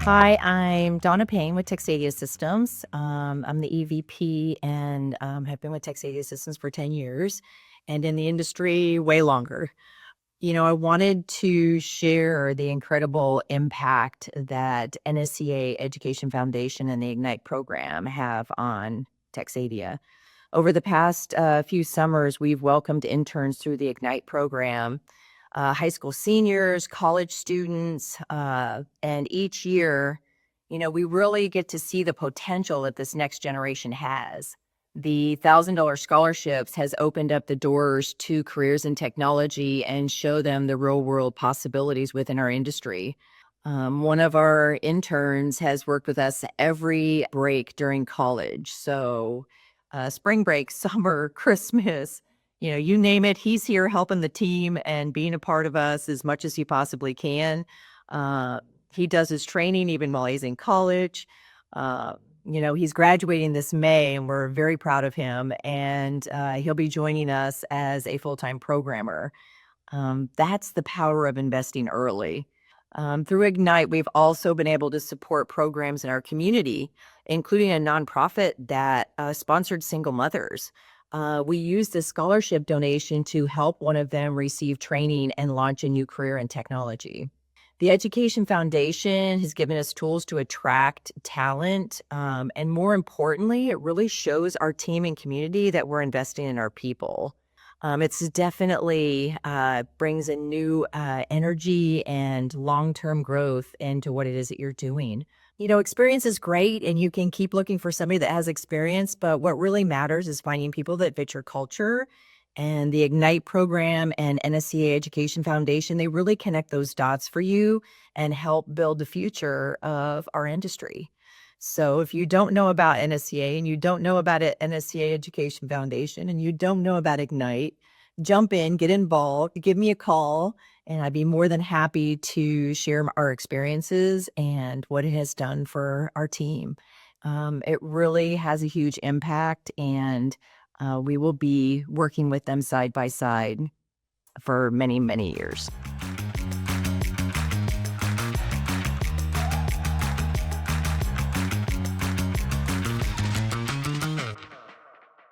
Hi, I'm Dawna Payne with Texadia Systems. I'm the EVP and have been with Texadia Systems for 10 years and in the industry way longer. I wanted to share the incredible impact that NSCA Education Foundation and the Ignite program have on Texadia. Over the past few summers, we've welcomed interns through the Ignite program, high school seniors, college students, and each year, we really get to see the potential that this next generation has. The $1,000 scholarships has opened up the doors to careers in technology and show them the real world possibilities within our industry. One of our interns has worked with us every break during college. So, spring break, summer, Christmas, you name it, he's here helping the team and being a part of us as much as he possibly can. Uh, he does his training even while he's in college. Uh, he's graduating this May, and we're very proud of him. And he'll be joining us as a full time programmer. That's the power of investing early. Through Ignite, we've also been able to support programs in our community, including a nonprofit that sponsored single mothers. We used the scholarship donation to help one of them receive training and launch a new career in technology. The Education Foundation has given us tools to attract talent. And more importantly, it really shows our team and community that we're investing in our people. It's definitely brings a new energy and long-term growth into what it is that you're doing. Experience is great and you can keep looking for somebody that has experience, but what really matters is finding people that fit your culture. And the Ignite program and NSCA Education Foundation, they really connect those dots for you and help build the future of our industry. So if you don't know about NSCA and you don't know about it, NSCA Education Foundation, and you don't know about Ignite, jump in, get involved, give me a call, and I'd be more than happy to share our experiences and what it has done for our team. It really has a huge impact, and we will be working with them side by side for many, many years.